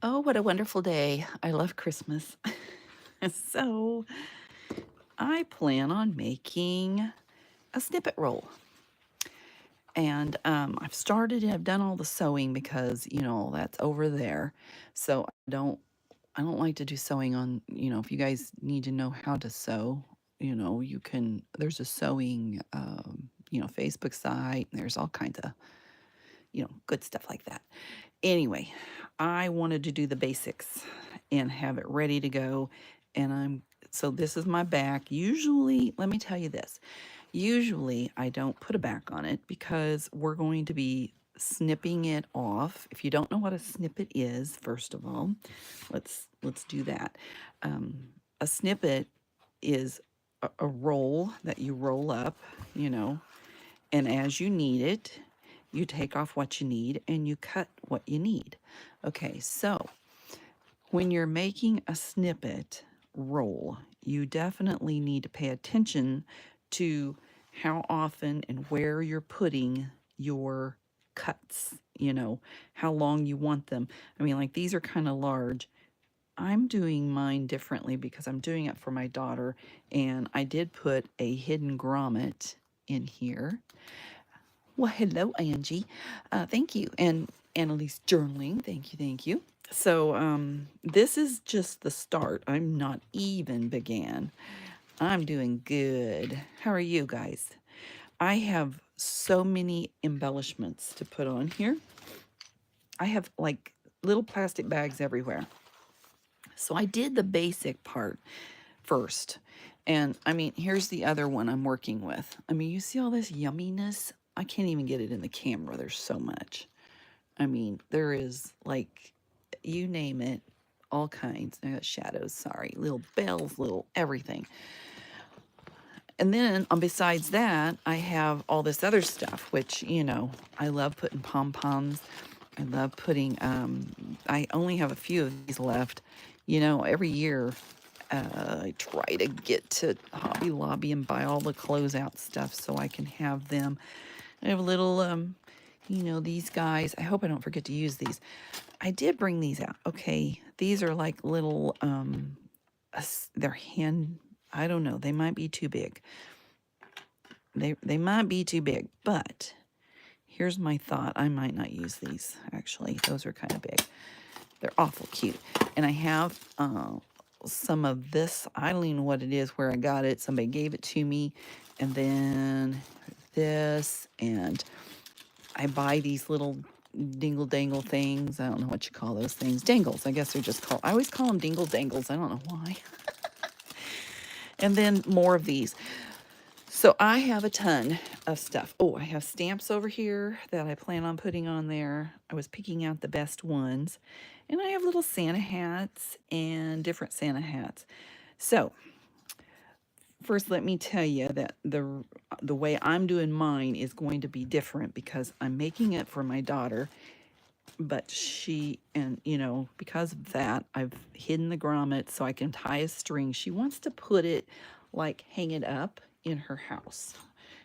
Oh, what a wonderful day. I love Christmas. So, I plan on making a snippet roll. And I've started it. I've done all the sewing because, that's over there. So, I don't like to do sewing on, if you guys need to know how to sew, you can there's a sewing Facebook site, and there's all kinds of, good stuff like that. Anyway, I wanted to do the basics and have it ready to go. And so this is my back. Usually, let me tell you this. Usually, I don't put a back on it because we're going to be snipping it off. If you don't know what a snippet is, first of all, let's do that. A snippet is a roll that you roll up, you know, and as you need it, you take off what you need and you cut what you need. Okay, so when you're making a snippet roll, you definitely need to pay attention to how often and where you're putting your cuts, how long you want them. I mean, like these are kind of large. I'm doing mine differently because I'm doing it for my daughter, and I did put a hidden grommet in here. Well, hello, Angie. Thank you. And Annalise Journaling. Thank you. Thank you. So, this is just the start. I'm not even began. I'm doing good. How are you guys? I have so many embellishments to put on here. I have like little plastic bags everywhere. So, I did the basic part first. And I mean, here's the other one I'm working with. I mean, you see all this yumminess? I can't even get it in the camera. There's so much. I mean, there is like, you name it, all kinds. I got shadows, sorry, little bells, little everything. And then besides that, I have all this other stuff, which, I love putting pom poms. I love putting, I only have a few of these left. Every year I try to get to Hobby Lobby and buy all the closeout stuff so I can have them. I have little, these guys. I hope I don't forget to use these. I did bring these out. Okay, these are like little, they're hand, I don't know, they might be too big. They might be too big, but here's my thought. I might not use these, actually. Those are kind of big. They're awful cute. And I have some of this. I don't even know what it is, where I got it. Somebody gave it to me. And then this, and I buy these little dingle dangle things. I don't know what you call those things. Dangles, I guess they're just called. I always call them dingle dangles. I don't know why. And then more of these. So I have a ton of stuff. Oh, I have stamps over here that I plan on putting on there. I was picking out the best ones. And I have little Santa hats and different Santa hats. So first, let me tell you that the way I'm doing mine is going to be different because I'm making it for my daughter. But because of that, I've hidden the grommet so I can tie a string. She wants to put it, like, hang it up in her house,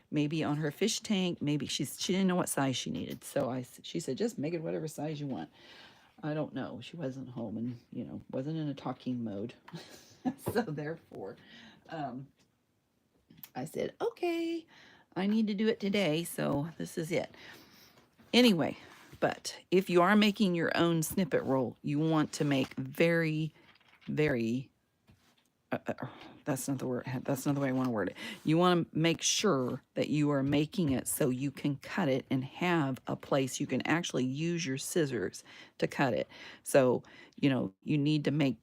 maybe on her fish tank. Maybe she didn't know what size she needed, so she said, just make it whatever size you want. I don't know. She wasn't home and wasn't in a talking mode, so therefore, um, I said, okay, I need to do it today, so this is it. Anyway, but if you are making your own snippet roll, you want to make very, very, that's not the word, that's not the way I want to word it. You want to make sure that you are making it so you can cut it and have a place you can actually use your scissors to cut it. So, you need to make,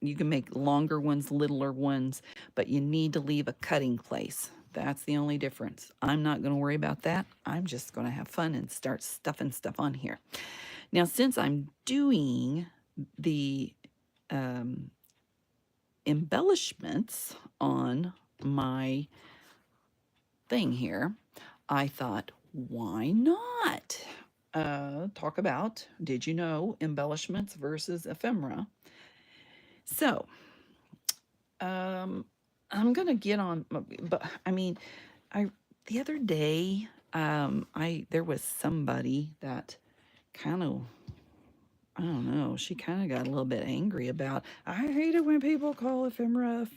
you can make longer ones, littler ones, but you need to leave a cutting place. That's the only difference. I'm not going to worry about that. I'm just going to have fun and start stuffing stuff on here. Now, since I'm doing the um, embellishments on my thing here, I thought, why not talk about, did you know, embellishments versus ephemera? So, I'm gonna get on, but I mean, I the other day, there was somebody that kind of I don't know, she kind of got a little bit angry about, I hate it when people call ephemera,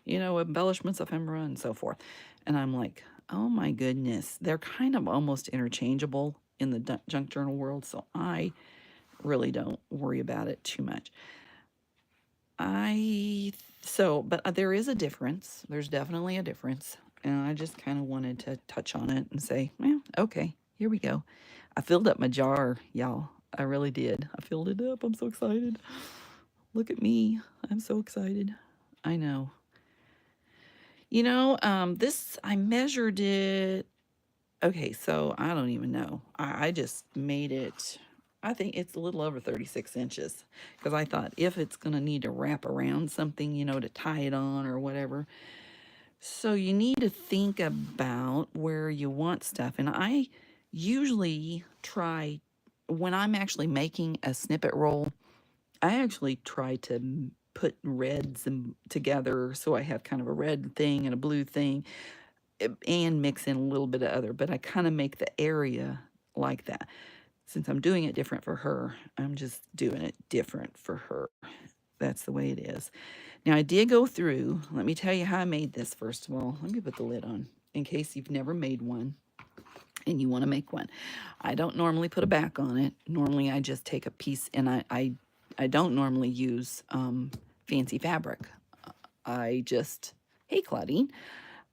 embellishments ephemera and so forth. And I'm like, oh my goodness, they're kind of almost interchangeable in the junk journal world. So I really don't worry about it too much. But there is a difference. There's definitely a difference. And I just kind of wanted to touch on it and say, well, okay, here we go. I filled up my jar, y'all. I really did. I filled it up. I'm so excited. Look at me. I'm so excited. I know. I measured it. Okay, so I don't even know. I just made it, I think it's a little over 36 inches because I thought if it's going to need to wrap around something, to tie it on or whatever. So you need to think about where you want stuff. And I usually try, when I'm actually making a snippet roll, I actually try to put reds together so I have kind of a red thing and a blue thing and mix in a little bit of other, but I kind of make the area like that. Since I'm doing it different for her, I'm just doing it different for her. That's the way it is. Now, I did go through, let me tell you how I made this first of all. Let me put the lid on in case you've never made one and you want to make one. I don't normally put a back on it. Normally, I just take a piece, and I don't normally use fancy fabric. I just, hey, Claudine,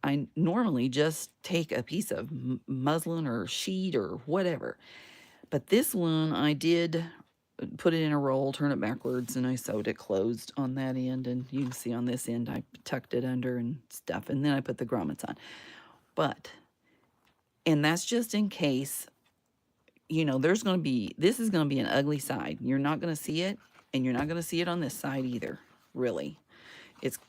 I normally just take a piece of muslin or sheet or whatever. But this one, I did put it in a roll, turn it backwards, and I sewed it closed on that end. And you can see on this end, I tucked it under and stuff. And then I put the grommets on. And that's just in case, this is going to be an ugly side. You're not going to see it, and you're not going to see it on this side either, really.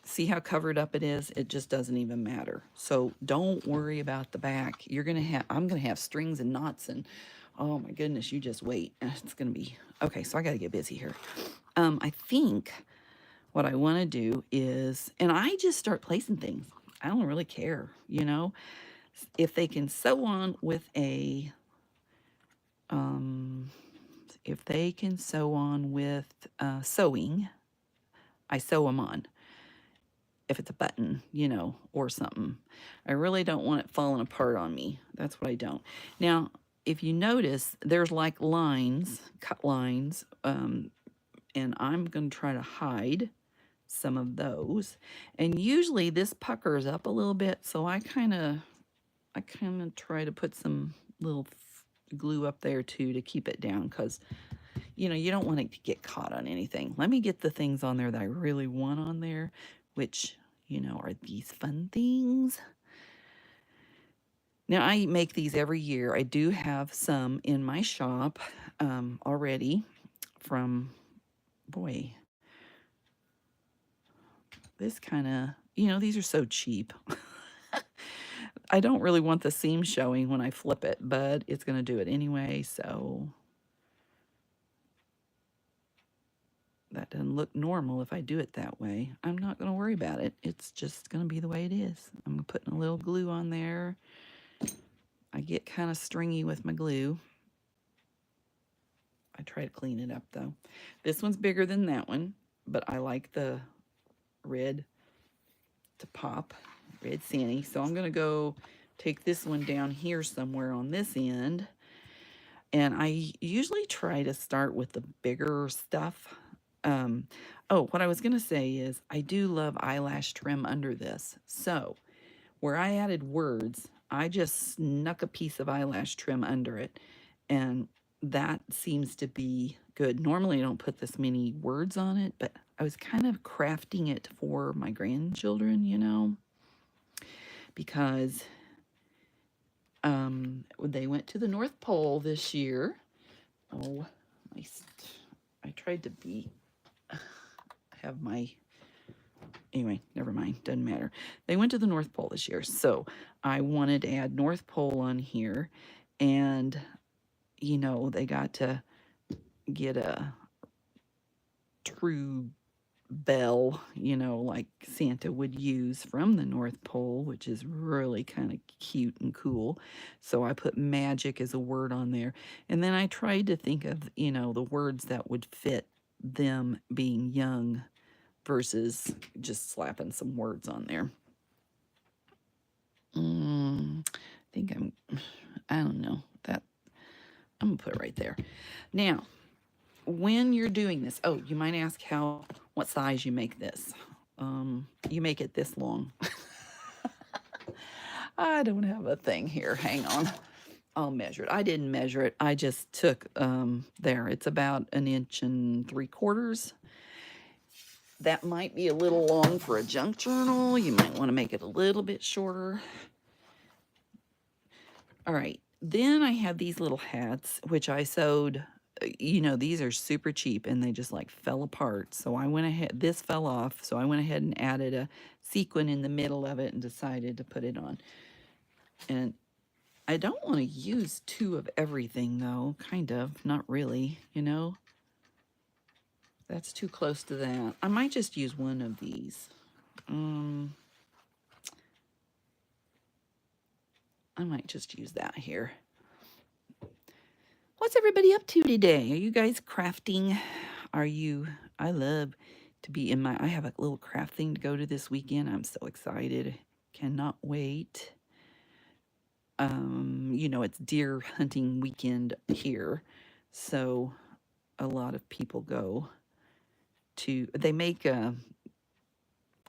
See how covered up it is? It just doesn't even matter. So don't worry about the back. I'm gonna have strings and knots, and oh my goodness, you just wait. It's gonna be okay. So I gotta get busy here. I think what I want to do is, and I just start placing things. I don't really care, if they can sew on with if they can sew on with sewing, I sew them on. If it's a button, or something. I really don't want it falling apart on me. That's what I don't. Now, if you notice, there's like lines, cut lines, and I'm going to try to hide some of those. And usually this puckers up a little bit, so I kind of try to put some little glue up there too to keep it down, because you don't want it to get caught on anything. Let me get the things on there that I really want on there, which, are these fun things. Now, I make these every year. I do have some in my shop already from, boy, this kind of, these are so cheap. I don't really want the seam showing when I flip it, but it's going to do it anyway, so that doesn't look normal if I do it that way. I'm not going to worry about it. It's just going to be the way it is. I'm putting a little glue on there. I get kind of stringy with my glue. I try to clean it up though. This one's bigger than that one, but I like the red to pop, red Sandy. So I'm going to go take this one down here somewhere on this end. And I usually try to start with the bigger stuff. What I was going to say is I do love eyelash trim under this. So where I added words, I just snuck a piece of eyelash trim under it. And that seems to be good. Normally I don't put this many words on it, but I was kind of crafting it for my grandchildren, because they went to the North Pole this year. Oh, I tried to have my, anyway, never mind, doesn't matter. They went to the North Pole this year, so I wanted to add North Pole on here, and they got to get a true bell, you know, like Santa would use from the North Pole, which is really kind of cute and cool. So I put magic as a word on there. And then I tried to think of, you know, the words that would fit them being young versus just slapping some words on there. I think I don't know. That I'm gonna put it right there. Now, when you're doing this, oh, you might ask what size you make this. You make it this long. I don't have a thing here. Hang on. I'll measure it. I didn't measure it. I just took there. It's about 1.75 inches. That might be a little long for a junk journal. You might want to make it a little bit shorter. All right. Then I have these little hats, which I sewed. You know, these are super cheap and they just like fell apart. So I went ahead, this fell off. So I went ahead and added a sequin in the middle of it and decided to put it on. And I don't want to use two of everything though, kind of, not really, you know. That's too close to that. I might just use one of these. I might just use that here. What's everybody up to today? Are you guys crafting? I love to be I have a little craft thing to go to this weekend. I'm so excited. Cannot wait. You know, it's deer hunting weekend here. So a lot of people go they make and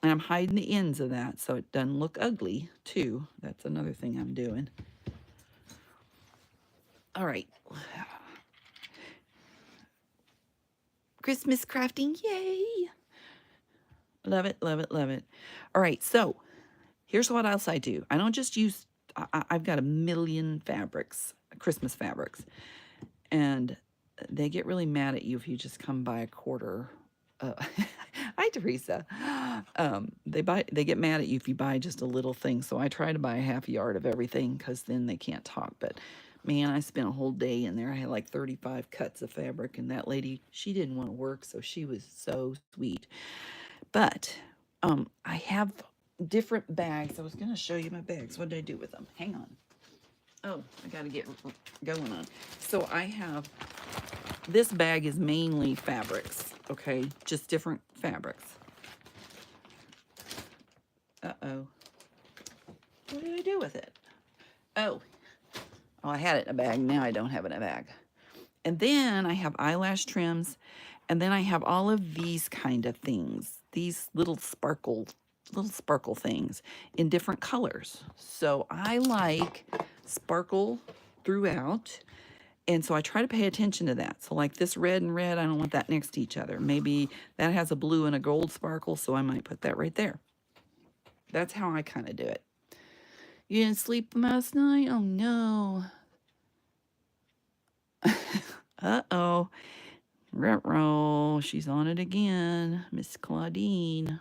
I'm hiding the ends of that so it doesn't look ugly too. That's another thing I'm doing. All right. Christmas crafting, yay! Love it, love it, love it. All right, so here's what else I do. I don't just use, I've got a million fabrics, Christmas fabrics, and they get really mad at you if you just come by a quarter. Hi, Teresa. They get mad at you if you buy just a little thing. So I try to buy a half yard of everything because then they can't talk. But man, I spent a whole day in there. I had like 35 cuts of fabric, and that lady, she didn't want to work, so she was so sweet. But I have different bags. I was going to show you my bags. What did I do with them? Hang on. Oh, I got to get going on. So I have, this bag is mainly fabrics, okay? Just different fabrics. Uh-oh. What did I do with it? Oh, I had it in a bag. Now I don't have it in a bag. And then I have eyelash trims. And then I have all of these kind of things. These little sparkle things in different colors. So I like sparkle throughout. And so I try to pay attention to that. So like this red and red, I don't want that next to each other. Maybe that has a blue and a gold sparkle, so I might put that right there. That's how I kind of do it. You didn't sleep last night? Oh no. Uh-oh. Ruh-roh. She's on it again. Miss Claudine.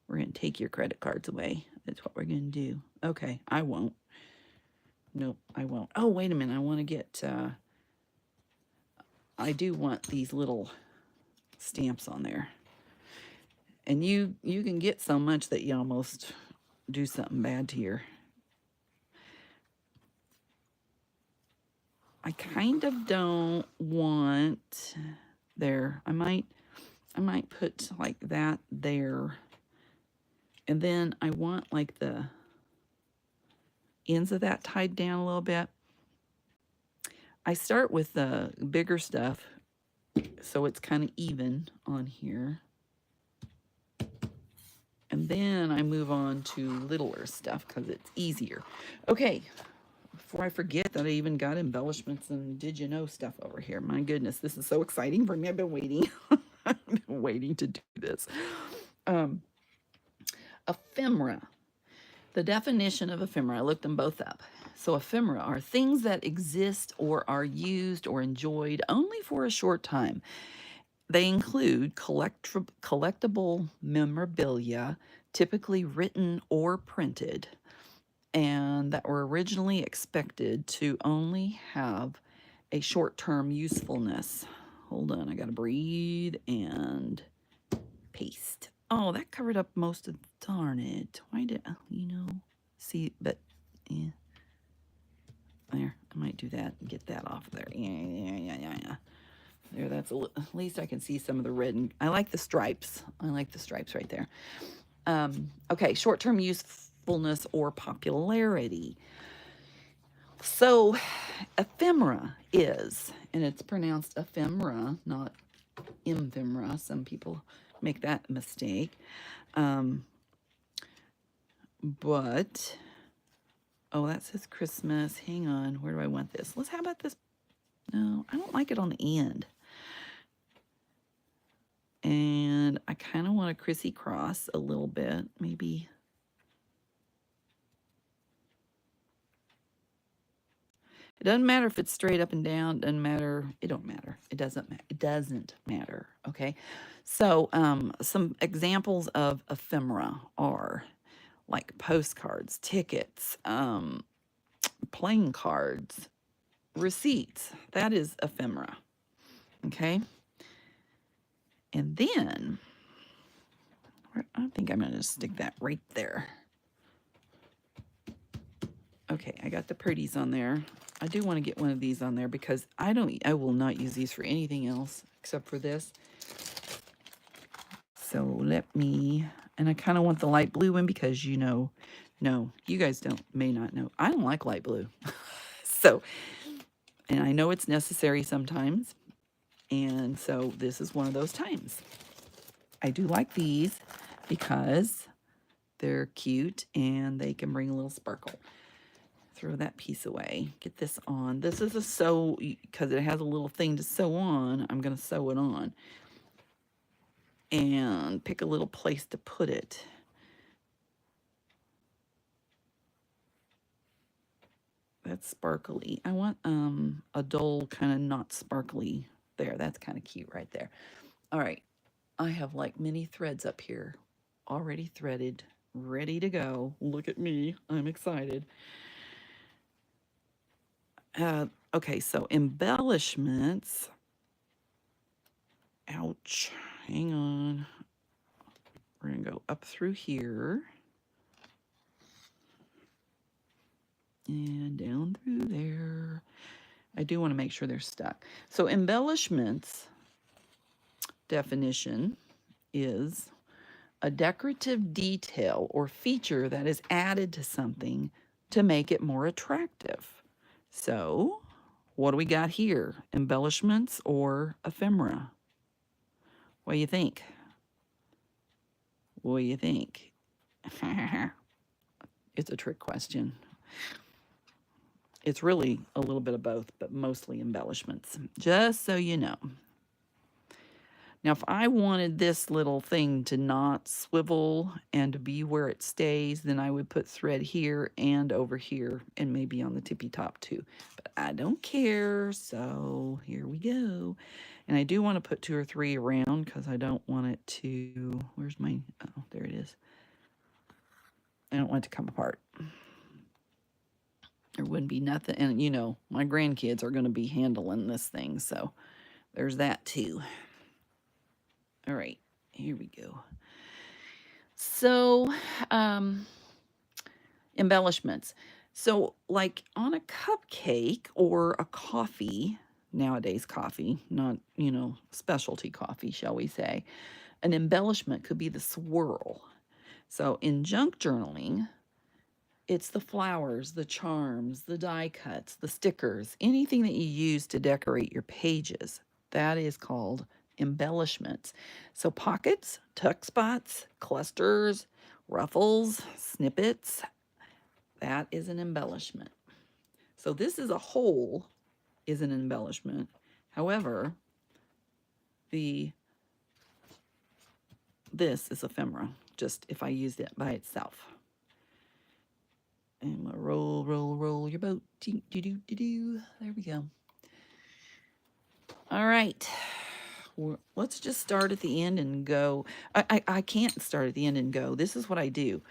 We're going to take your credit cards away. That's what we're going to do. Okay, I won't. Nope, I won't. Oh, wait a minute. I want to get... I do want these little stamps on there. And you can get so much that you almost do something bad to your... I kind of don't want there. I might put like that there. And then I want like the ends of that tied down a little bit. I start with the bigger stuff so it's kind of even on here. And then I move on to littler stuff because it's easier. Okay, before I forget that I even got embellishments and did you know stuff over here. My goodness, this is so exciting for me. I've been waiting. I've been waiting to do this. Ephemera. The definition of ephemera, I looked them both up. So ephemera are things that exist or are used or enjoyed only for a short time. They include collectible memorabilia, typically written or printed, and that were originally expected to only have a short-term usefulness. Hold on, I gotta breathe and paste. Oh, that covered up most of, darn it. Why did, see, but, yeah. There, I might do that and get that off there. Yeah. There, that's at least I can see some of the red. And I like the stripes. I like the stripes right there. Okay, short-term usefulness or popularity. So, ephemera is, and it's pronounced ephemera, not ephemera. Some people make that mistake. But, oh, that says Christmas. Hang on, where do I want this? How about this? No, I don't like it on the end. And I kind of want to crissy-cross a little bit, maybe. It doesn't matter if it's straight up and down. It doesn't matter. It don't matter. It doesn't matter. It doesn't matter. Okay. So some examples of ephemera are like postcards, tickets, playing cards, receipts. That is ephemera. Okay. And then I think I'm going to stick that right there. Okay, I got the pretties on there. I do want to get one of these on there because I will not use these for anything else except for this. So let me, and I kind of want the light blue one because no, you guys may not know. I don't like light blue. So, and I know it's necessary sometimes. And so this is one of those times. I do like these because they're cute and they can bring a little sparkle. Throw that piece away. Get this on. This is a sew, because it has a little thing to sew on. I'm going to sew it on. And pick a little place to put it. That's sparkly. I want a dull kind of not sparkly there. That's kind of cute right there. All right. I have like many threads up here already threaded, ready to go. Look at me. I'm excited. Okay, so embellishments. Ouch. Hang on. We're going to go up through here. And down through there. I do want to make sure they're stuck. So embellishments definition is a decorative detail or feature that is added to something to make it more attractive. So what do we got here? Embellishments or ephemera? What do you think? What do you think? It's a trick question. It's really a little bit of both, but mostly embellishments, just so you know. Now, if I wanted this little thing to not swivel and to be where it stays, then I would put thread here and over here and maybe on the tippy top too. But I don't care, so here we go. And I do want to put 2 or 3 around because I don't want it to, where's my, oh, there it is. I don't want it to come apart. There wouldn't be nothing, and my grandkids are going to be handling this thing, so there's that too. All right, here we go. So, embellishments. So, like on a cupcake or a coffee, nowadays coffee, not, specialty coffee, shall we say, an embellishment could be the swirl. So, in junk journaling, it's the flowers, the charms, the die cuts, the stickers, anything that you use to decorate your pages. That is called embellishments. So pockets, tuck spots, clusters, ruffles, snippets, that is an embellishment. So this as a whole is an embellishment. However, this is ephemera, just if I used it by itself. And I'm gonna roll your boat. There we go. All right. Let's just start at the end and go. I can't start at the end and go. This is what I do.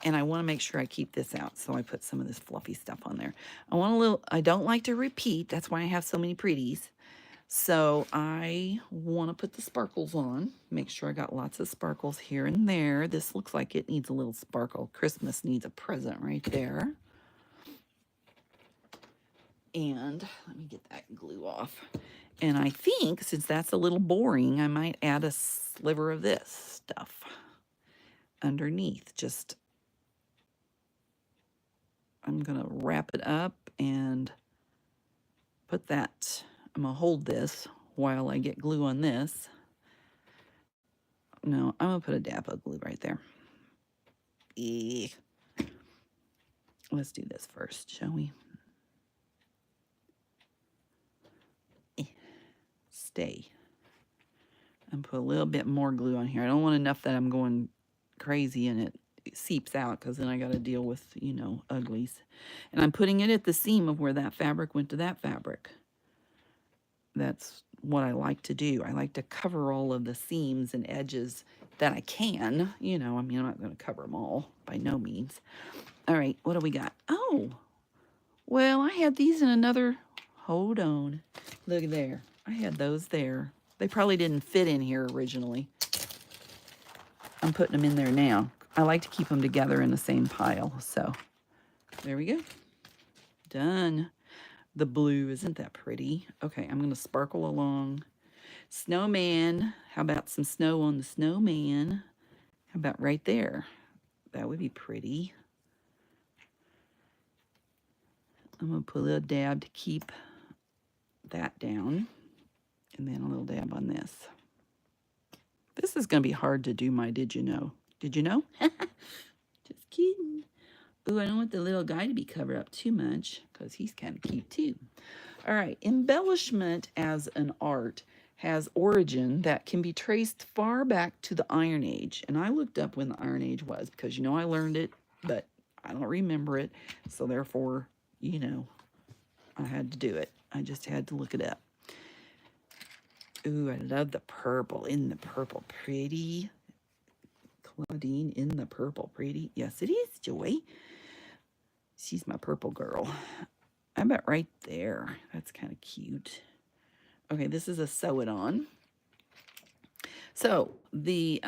And I want to make sure I keep this out. So I put some of this fluffy stuff on there. I don't like to repeat. That's why I have so many pretties. So I want to put the sparkles on. Make sure I got lots of sparkles here and there. This looks like it needs a little sparkle. Christmas needs a present right there. And let me get that glue off. And I think since that's a little boring, I might add a sliver of this stuff underneath. Just, I'm going to wrap it up and put that. I'm going to hold this while I get glue on this. No, I'm going to put a dab of glue right there. Let's do this first, shall we? Stay. And put a little bit more glue on here. I don't want enough that I'm going crazy and it seeps out, because then I got to deal with, you know, uglies. And I'm putting it at the seam of where that fabric went to that fabric. That's what I like to do. I like to cover all of the seams and edges that I can. You know, I mean, I'm not going to cover them all, by no means. All right, what do we got? Oh, well, I had these in another, hold on. Look there. I had those there. They probably didn't fit in here originally. I'm putting them in there now. I like to keep them together in the same pile. So there we go. Done. The blue, isn't that pretty? Okay, I'm going to sparkle along. Snowman. How about some snow on the snowman? How about right there? That would be pretty. I'm going to put a little dab to keep that down. And then a little dab on this. This is going to be hard to do my did you know. Did you know? Just kidding. Ooh, I don't want the little guy to be covered up too much, because he's kind of cute too. All right, embellishment as an art has origin that can be traced far back to the Iron Age. And I looked up when the Iron Age was, because, you know, I learned it, but I don't remember it. So therefore, you know, I had to do it. I just had to look it up. Ooh, I love the purple. Isn't the purple pretty? Claudine, in the purple pretty? Yes, it is, Joy. She's my purple girl. How about right there? That's kind of cute. Okay, this is a sew it on. So the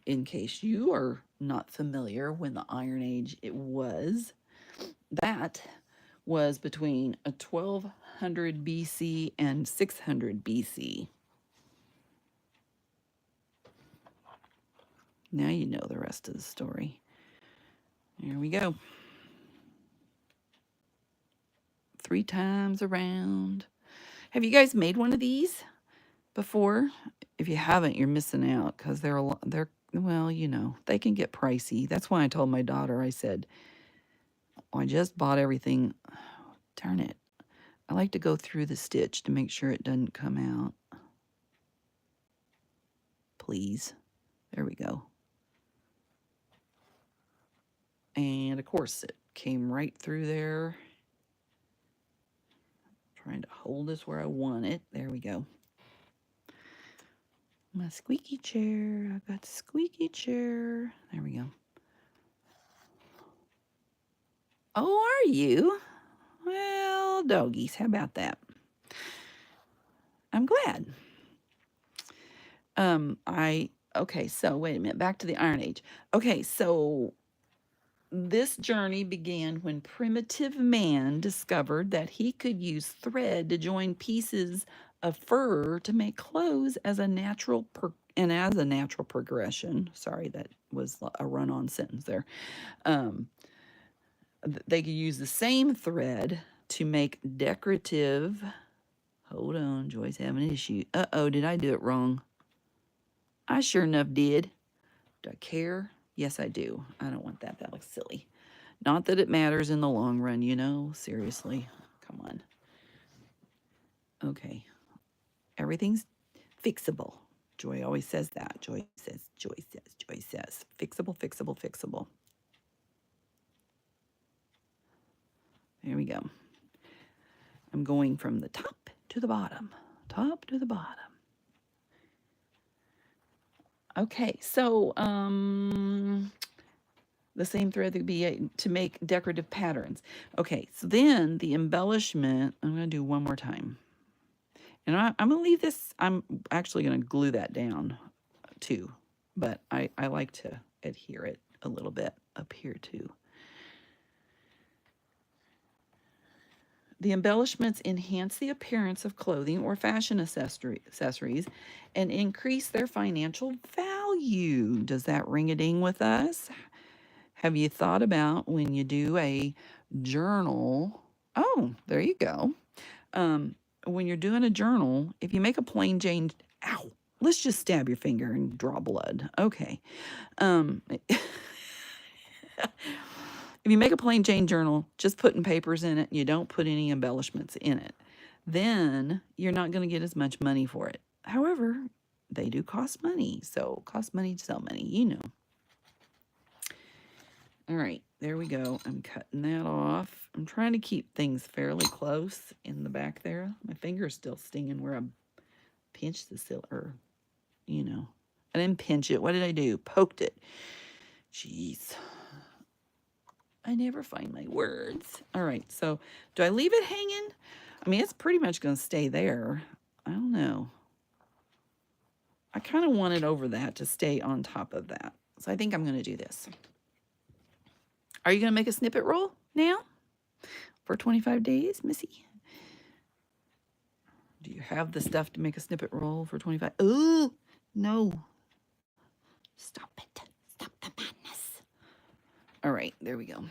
in case you are not familiar when the Iron Age it was, that was between 1200 BC and 600 BC. Now you know the rest of the story. Here we go. 3 times around. Have you guys made one of these before? If you haven't, you're missing out, because they're well, you know, they can get pricey. That's why I told my daughter, I said, I just bought everything. Darn it. I like to go through the stitch to make sure it doesn't come out. Please. There we go. And of course it came right through there. Trying to hold this where I want it. There we go. My squeaky chair. I've got the squeaky chair. There we go. Oh, are you? Well, doggies, how about that? I'm glad. Okay, so wait a minute, back to the Iron Age. Okay, so this journey began when primitive man discovered that he could use thread to join pieces of fur to make clothes as a natural progression. Sorry, that was a run-on sentence there. They could use the same thread to make decorative. Hold on, Joy's having an issue. Uh-oh, did I do it wrong? I sure enough did. Do I care? Yes, I do. I don't want that. That looks silly. Not that it matters in the long run, you know? Seriously. Come on. Okay. Everything's fixable. Joy always says that. Joy says. Fixable, fixable, fixable. There we go. I'm going from the top to the bottom. Top to the bottom. Okay, so the same thread that would be to make decorative patterns. Okay, so then the embellishment, I'm going to do one more time. And I'm going to leave this, I'm actually going to glue that down too, but I like to adhere it a little bit up here too. The embellishments enhance the appearance of clothing or fashion accessories and increase their financial value. Does that ring a ding with us? Have you thought about when you do a journal? Oh, there you go. When you're doing a journal, if you make a plain Jane, ow, let's just stab your finger and draw blood. Okay. If you make a plain Jane journal, just putting papers in it, you don't put any embellishments in it, then you're not going to get as much money for it. However, they do cost money. So cost money to sell money, you know. All right, there we go. I'm cutting that off. I'm trying to keep things fairly close in the back there. My finger's still stinging where I pinched the silver, you know. I didn't pinch it. What did I do? Poked it. Jeez. I never find my words. All right, so do I leave it hanging? I mean, it's pretty much going to stay there. I don't know. I kind of want it over that to stay on top of that. So I think I'm going to do this. Are you going to make a snippet roll now for 25 days, Missy? Do you have the stuff to make a snippet roll for 25? Oh, no. Stop it. Stop the madness. All right, there we go.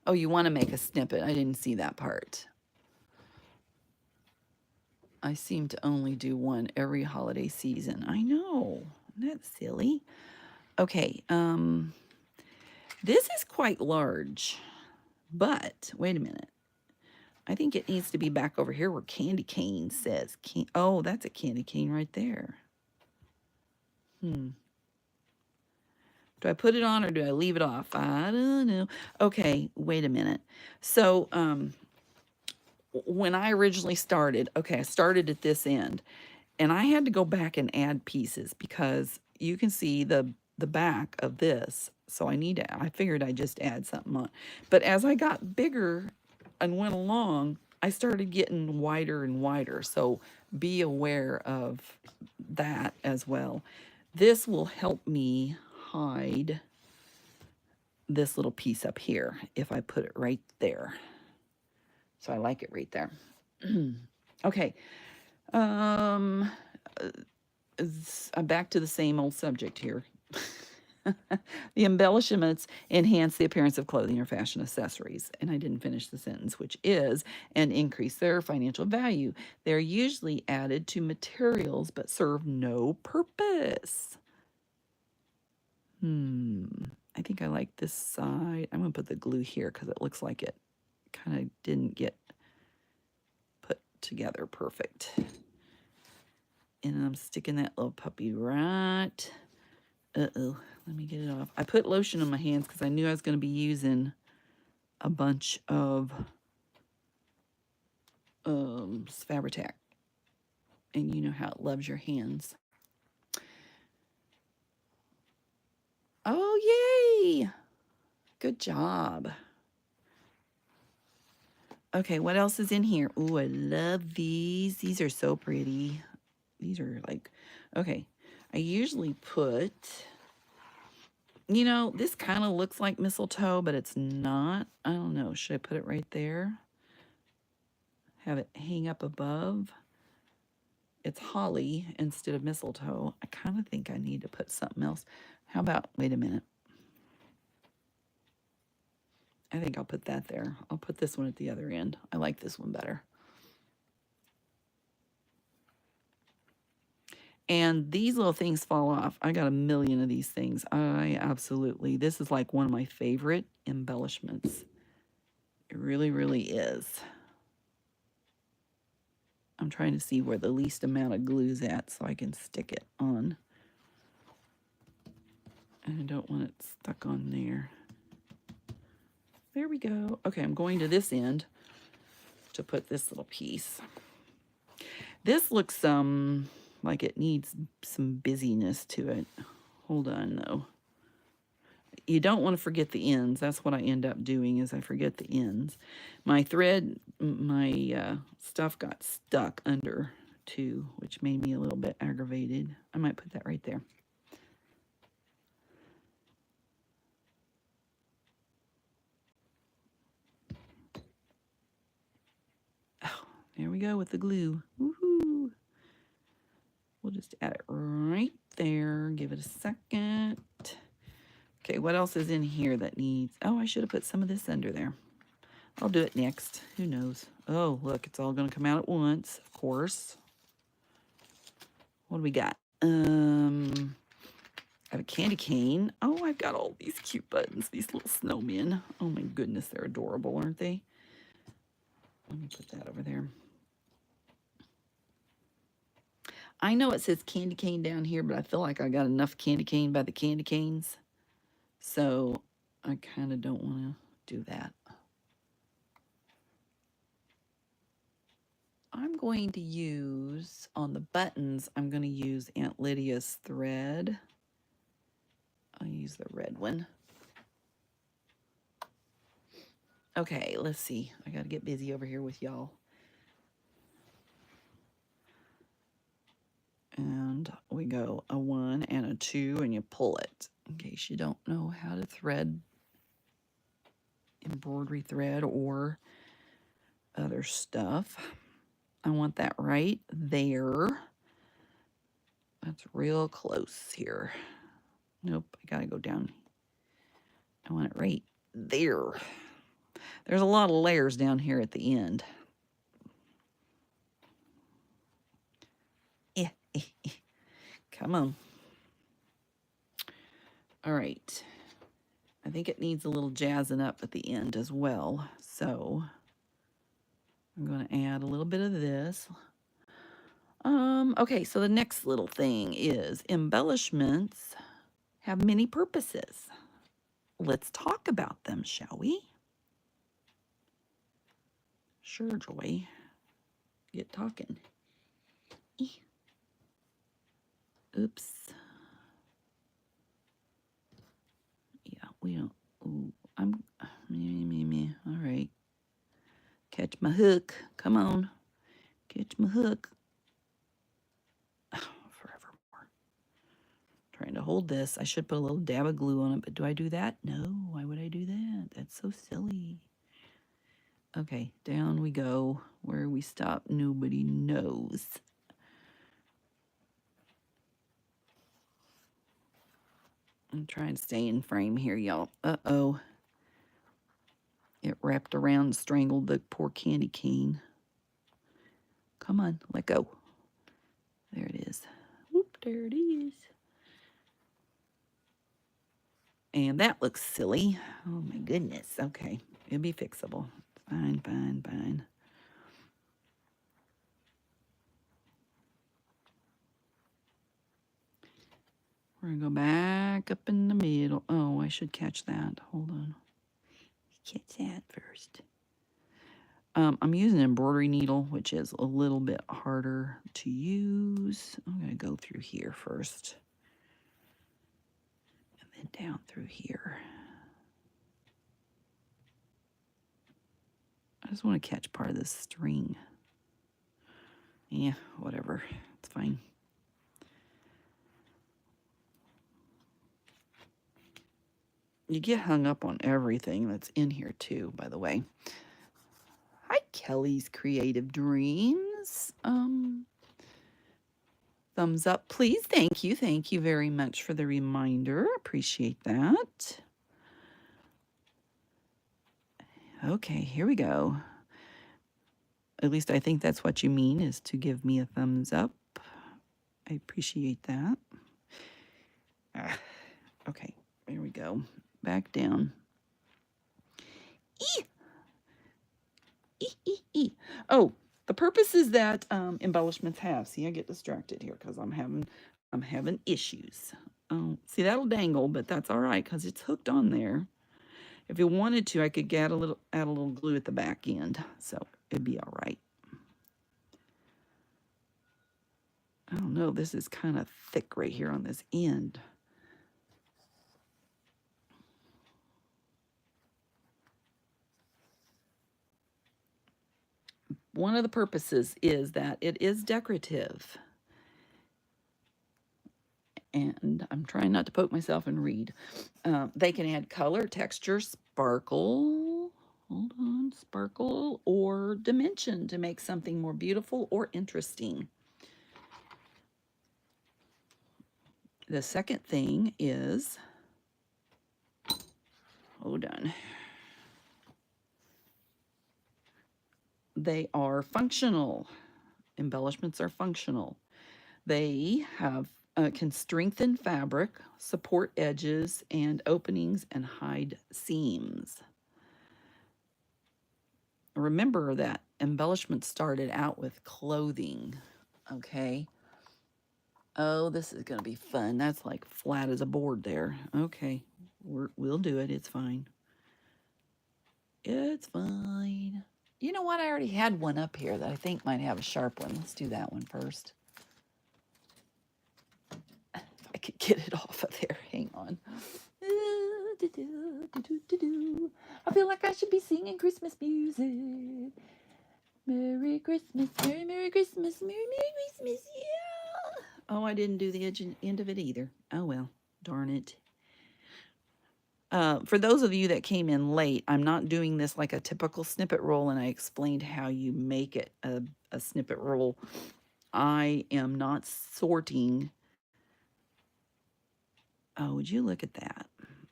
Oh, you want to make a snippet. I didn't see that part. I seem to only do one every holiday season. I know. Isn't that silly? Okay, this is quite large, but wait a minute. I think it needs to be back over here where candy cane says. Oh, that's a candy cane right there. Do I put it on or do I leave it off? I don't know. Okay, wait a minute. So, when I originally started, okay, I started at this end, and I had to go back and add pieces because you can see the back of this. So I figured I'd just add something on. But as I got bigger and went along, I started getting wider and wider. So be aware of that as well. This will help me hide this little piece up here if I put it right there. So I like it right there. Okay. I'm back to the same old subject here. The embellishments enhance the appearance of clothing or fashion accessories. And I didn't finish the sentence, which is, and increase their financial value. They're usually added to materials but serve no purpose. I think I like this side. I'm going to put the glue here because it looks like it kind of didn't get put together perfect. And I'm sticking that little puppy right. Uh-oh, let me get it off. I put lotion on my hands because I knew I was going to be using a bunch of Fabri-Tac. And you know how it loves your hands. Oh, yay! Good job. Okay, what else is in here? Ooh, I love these. These are so pretty. These are like, okay. I usually put, you know, this kind of looks like mistletoe, but it's not. I don't know. Should I put it right there? Have it hang up above? It's holly instead of mistletoe. I kind of think I need to put something else. How about, wait a minute. I think I'll put that there. I'll put this one at the other end. I like this one better. And these little things fall off. I got a million of these things. This is like one of my favorite embellishments. It really, really is. I'm trying to see where the least amount of glue's at so I can stick it on. And I don't want it stuck on there. There we go. Okay, I'm going to this end to put this little piece. This looks like it needs some busyness to it. Hold on, though. you don't want to forget the ends. That's what I end up doing is I forget the ends. My thread, my stuff got stuck under too, which made me a little bit aggravated. I might put that right there. Oh, there we go with the glue. Woohoo! We'll just add it right there. Give it a second. Okay, what else is in here that needs... Oh, I should have put some of this under there. I'll do it next. Who knows? Oh, look, it's all going to come out at once, of course. What do we got? I have a candy cane. Oh, I've got all these cute buttons, these little snowmen. Oh my goodness, they're adorable, aren't they? Let me put that over there. I know it says candy cane down here, but I feel like I got enough candy cane by the candy canes. So I kind of don't want to do that. I'm going to use, on the buttons, I'm going to use Aunt Lydia's thread. I'll use the red one. Okay, let's see. I got to get busy over here with y'all. And we go a 1 and a 2, and you pull it. In case you don't know how to thread embroidery thread or other stuff. I want that right there. That's real close here. Nope, I gotta go down. I want it right there. There's a lot of layers down here at the end. Come on. All right. I think it needs a little jazzing up at the end as well. So I'm going to add a little bit of this. Okay, so the next little thing is embellishments have many purposes. Let's talk about them, shall we? Sure, Joy. Get talking. Oops. Yeah, we don't. Ooh, I'm. Me. All right. Catch my hook. Come on. Catch my hook. Forevermore. Trying to hold this. I should put a little dab of glue on it, but do I do that? No. Why would I do that? That's so silly. Okay, down we go. Where we stop, nobody knows. I'm trying to stay in frame here, y'all. Uh-oh. It wrapped around and strangled the poor candy cane. Come on, let go. There it is. Whoop, there it is. And that looks silly. Oh my goodness. Okay, it'll be fixable. Fine, fine, fine. We're gonna go back up in the middle. Oh, I should catch that. Hold on. Catch that first. I'm using an embroidery needle, which is a little bit harder to use. I'm gonna go through here first. And then down through here. I just want to catch part of this string. Yeah, whatever. It's fine. You get hung up on everything that's in here too, by the way. Hi, Kelly's Creative Dreams. Thumbs up, please. Thank you. Thank you very much for the reminder. Appreciate that. Okay, here we go. At least I think that's what you mean, is to give me a thumbs up. I appreciate that. Okay, here we go. Back down. Oh, the purposes that embellishments have. See, I get distracted here because I'm having issues. Oh, see, that'll dangle, but that's all right because it's hooked on there. If you wanted to, I could add a little glue at the back end, so it'd be all right. I don't know. This is kind of thick right here on this end. one of the purposes is that it is decorative. And I'm trying not to poke myself and read. They can add color, texture, sparkle, hold on, sparkle, or dimension to make something more beautiful or interesting. The second thing is, hold on, they are functional. Embellishments are functional. They have can strengthen fabric, support edges and openings, and hide seams. Remember that embellishments started out with clothing, okay? Oh, this is going to be fun. That's like flat as a board there. Okay, we'll do it. It's fine. It's fine. You know what? I already had one up here that I think might have a sharp one. Let's do that one first. If I could get it off of there. Hang on. I feel like I should be singing Christmas music. Merry Christmas, Merry Christmas, Merry Christmas, yeah. Oh, I didn't do the end of it either. Oh well, darn it. For those of you that came in late, I'm not doing this like a typical snippet roll, and I explained how you make it a snippet roll. I am not sorting. Oh, would you look at that?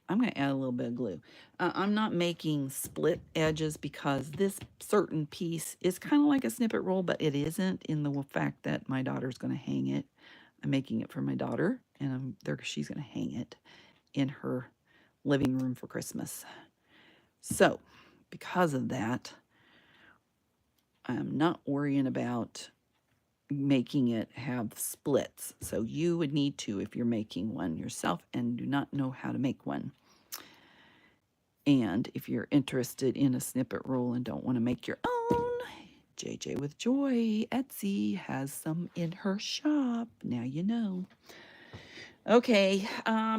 I'm going to add a little bit of glue. I'm not making split edges because this certain piece is kind of like a snippet roll, but it isn't, in the fact that my daughter's going to hang it. I'm making it for my daughter, and she's going to hang it in her living room for Christmas. So, because of that, I'm not worrying about making it have splits. So you would need to, if you're making one yourself and do not know how to make one. And if you're interested in a snippet roll and don't want to make your own, JJ with Joy Etsy has some in her shop. Now you know. Okay,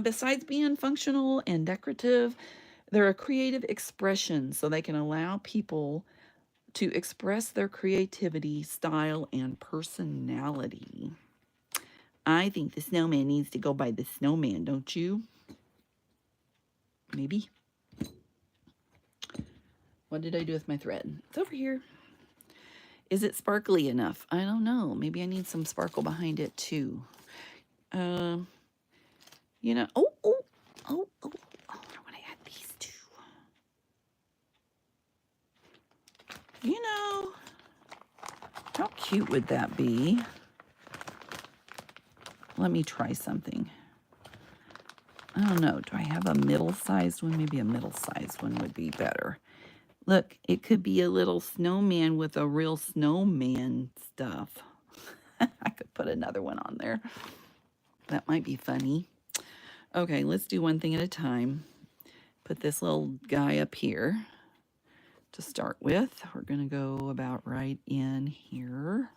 besides being functional and decorative, they're a creative expression, so they can allow people to express their creativity, style, and personality. I think the snowman needs to go by the snowman, don't you? Maybe. What did I do with my thread? It's over here. Is it sparkly enough? I don't know. Maybe I need some sparkle behind it too. You know, oh, I want to add these two. You know, how cute would that be? Let me try something. I don't know. Do I have a middle-sized one? Maybe a middle-sized one would be better. Look, it could be a little snowman with a real snowman stuff. I could put another one on there. That might be funny. Okay, let's do one thing at a time. Put this little guy up here to start with. We're going to go about right in here.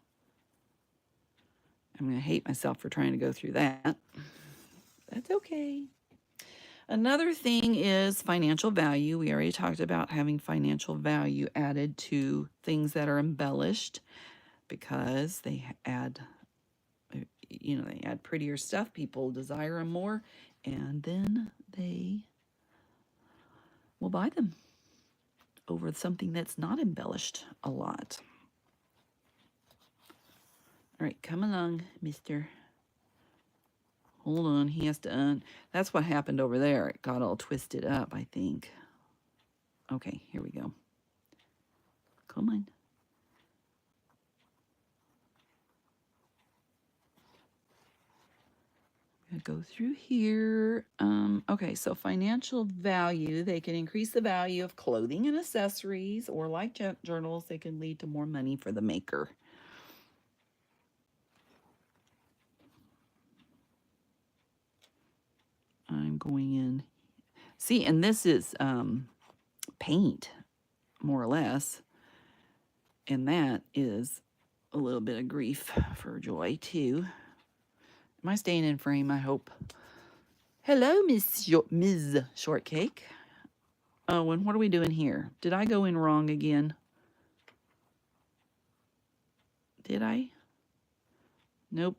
I'm going to hate myself for trying to go through that. That's okay. Another thing is financial value. We already talked about having financial value added to things that are embellished because they add, they add prettier stuff. People desire them more, and then they will buy them over something that's not embellished a lot. All right, come along, mister. Hold on, he has to that's what happened over there. It got all twisted up, I think. Okay, here we go. Come on. I'm gonna go through here. Okay, so financial value, they can increase the value of clothing and accessories, or like journals, they can lead to more money for the maker. I'm going in. See, and this is paint, more or less. And that is a little bit of grief for Joy, too. Am I staying in frame, I hope? Hello, Ms. Shortcake. Oh, and what are we doing here? Did I go in wrong again? Did I? Nope.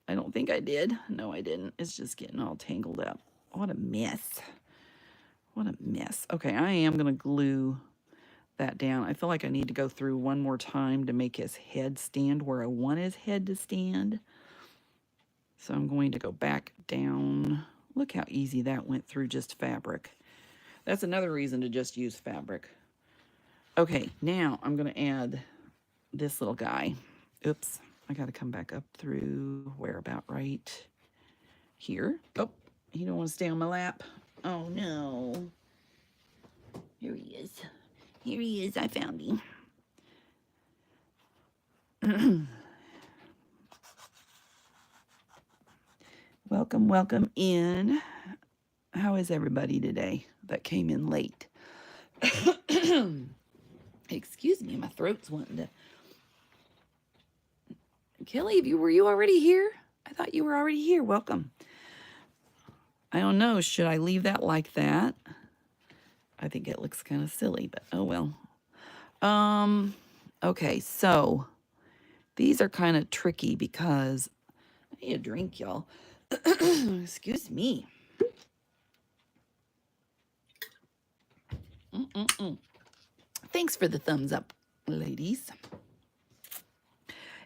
I don't think I did. No, I didn't. It's just getting all tangled up. What a mess. What a mess. Okay, I am going to glue that down. I feel like I need to go through one more time to make his head stand where I want his head to stand. So I'm going to go back down. Look how easy that went through just fabric. That's another reason to just use fabric. Okay, now I'm going to add this little guy. Oops, I got to come back up through where about right here. Oh, he don't want to stay on my lap. Oh no. Here he is. Here he is. I found him. Welcome, welcome in. How is everybody today that came in late? Excuse me, my throat's wanting to. Kelly, were you already here? I thought you were already here. Welcome. I don't know. Should I leave that like that? I think it looks kind of silly, but oh well. Okay, so these are kind of tricky because I need a drink, y'all. Excuse me. Thanks for the thumbs up, ladies.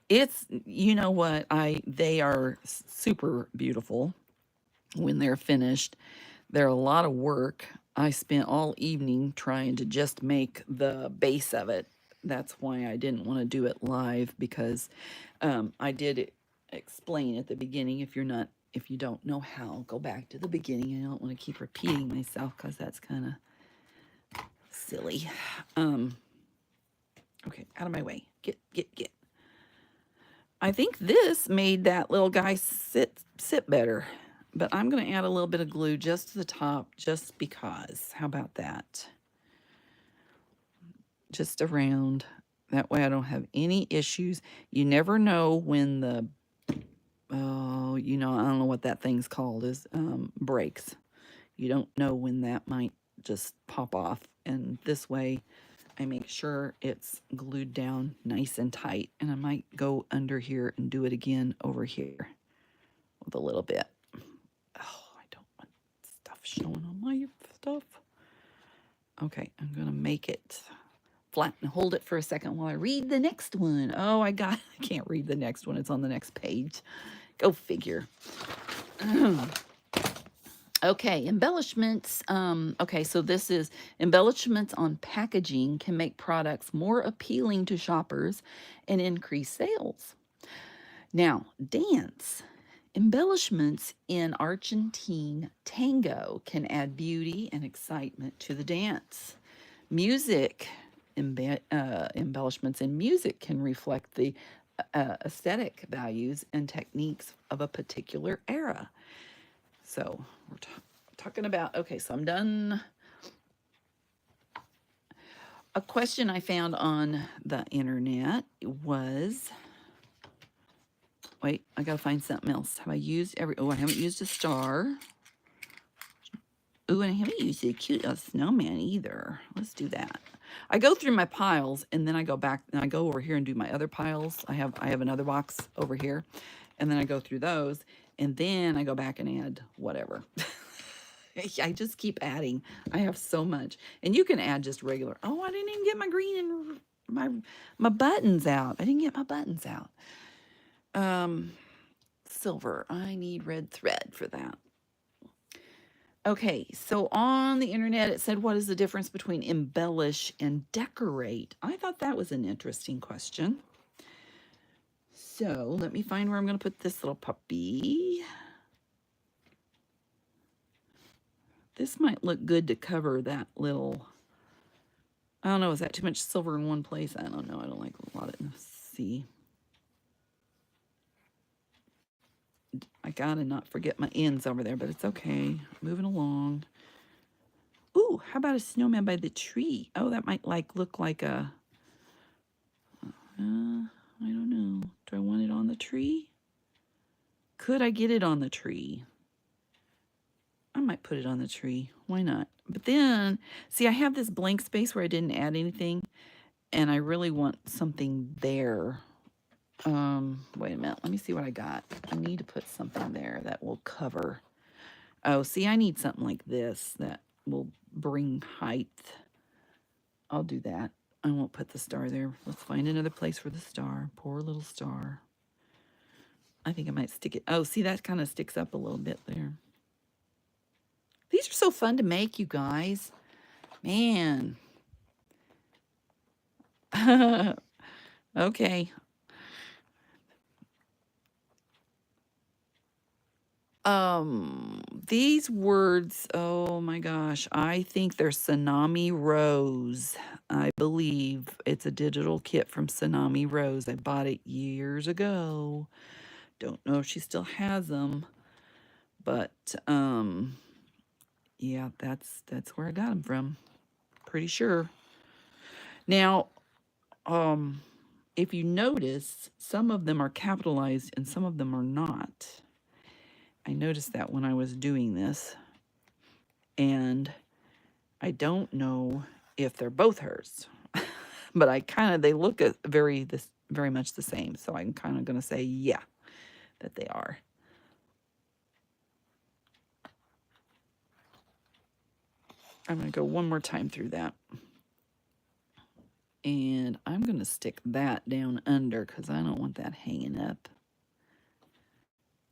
It's, you know what, they are super beautiful when they're finished. They're a lot of work. I spent all evening trying to just make the base of it. That's why I didn't want to do it live, because I did explain at the beginning. If you don't know how, go back to the beginning. I don't want to keep repeating myself because that's kind of silly. Okay, out of my way. Get. I think this made that little guy sit better. But I'm going to add a little bit of glue just to the top, just because. How about that? Just around. That way I don't have any issues. You never know when the, I don't know what that thing's called, is breaks. You don't know when that might just pop off. And this way I make sure it's glued down nice and tight. And I might go under here and do it again over here with a little bit. Oh, I don't want stuff showing on my stuff. Okay, I'm going to make it flat and hold it for a second while I read the next one. Oh, I can't read the next one. It's on the next page. Go figure. Okay, embellishments. Okay, so this is embellishments on packaging can make products more appealing to shoppers and increase sales. Now, dance. Embellishments in Argentine tango can add beauty and excitement to the dance. Music, embellishments in music can reflect the aesthetic values and techniques of a particular era. So we're talking about, okay, so I'm done. A question I found on the internet was, wait, I gotta find something else. Have I used I haven't used a star. Ooh, and I haven't used a cute snowman either. Let's do that. I go through my piles and then I go back and I go over here and do my other piles. I have another box over here, and then I go through those and then I go back and add whatever. I just keep adding. I have so much. And you can add just regular. Oh, I didn't even get my green and my buttons out. I didn't get my buttons out. Silver. I need red thread for that. Okay, so on the internet it said, what is the difference between embellish and decorate? I thought that was an interesting question. So let me find where I'm going to put this little puppy. This might look good to cover that little, I don't know, is that too much silver in one place? I don't know. I don't like a lot of, see. I gotta not forget my ends over there, but it's okay. Moving along. Ooh, how about a snowman by the tree? Oh, that might look like a, I don't know. Do I want it on the tree? Could I get it on the tree? I might put it on the tree. Why not? But then, see, I have this blank space where I didn't add anything. and I really want something there. Wait a minute. Let me see what I got. I need to put something there that will cover. Oh, see, I need something like this that will bring height. I'll do that. I won't put the star there. Let's find another place for the star. Poor little star. I think I might stick it. Oh, see, that kind of sticks up a little bit there. These are so fun to make, you guys. Man. Okay. These words, oh my gosh, I think they're Tsunami Rose. I believe it's a digital kit from Tsunami Rose. I bought it years ago. Don't know if she still has them, but yeah, that's where I got them from. Pretty sure. Now, if you notice, some of them are capitalized and some of them are not. I noticed that when I was doing this, and I don't know if they're both hers, but they look at very much the same. So I'm kind of going to say, yeah, that they are. I'm going to go one more time through that. And I'm going to stick that down under because I don't want that hanging up.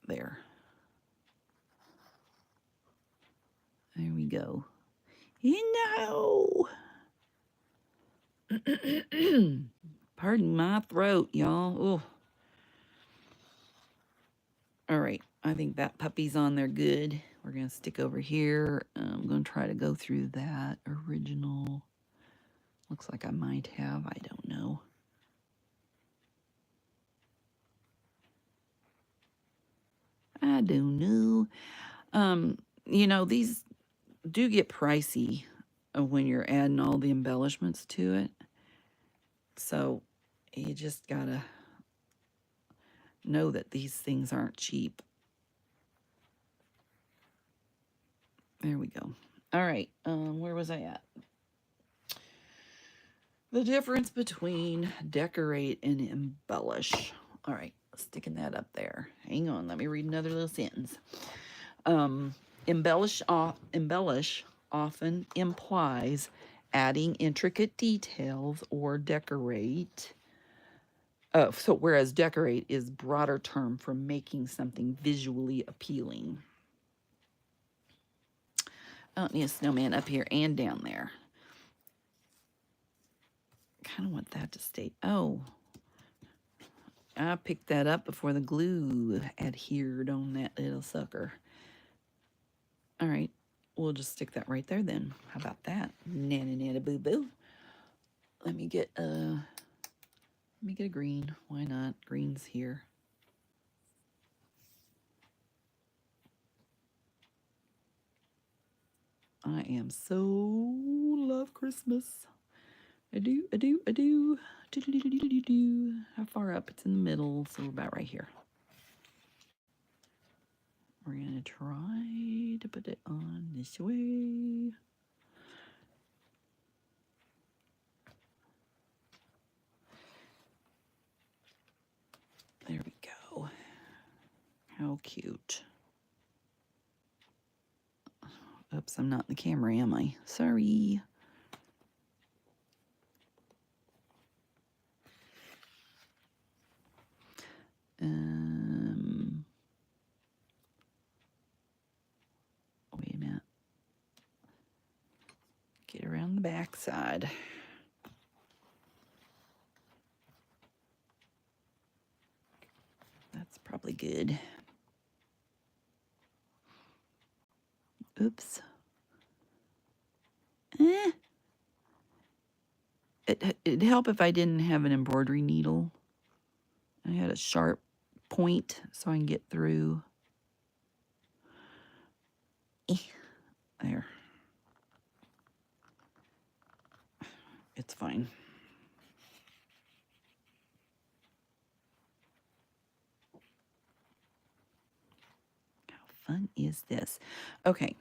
There. There we go. Pardon my throat, y'all. Ooh. All right. I think that puppy's on there good. We're going to stick over here. I'm going to try to go through that original. Looks like I might have. I don't know. I don't know. You know, these do get pricey when you're adding all the embellishments to it. So you just got to know that these things aren't cheap. There we go. All right. Where was I at? The difference between decorate and embellish. All right, sticking that up there. Hang on, let me read another little sentence. Embellish often implies adding intricate details or decorate. So whereas decorate is broader term for making something visually appealing. I don't need a snowman up here and down there. Kind of want that to stay. Oh, I picked that up before the glue adhered on that little sucker. All right, we'll just stick that right there then. How about that? Nana nana boo boo. Let me get a green. Why not? Green's here. I am so love Christmas. I do. How far up? It's in the middle, so we're about right here. We're gonna try to put it on this way. There we go. How cute. Oops, I'm not in the camera, am I? Sorry. Wait a minute. Get around the back side. That's probably good. Oops. It'd help if I didn't have an embroidery needle. I had a sharp point so I can get through. There. It's fine. How fun is this? Okay.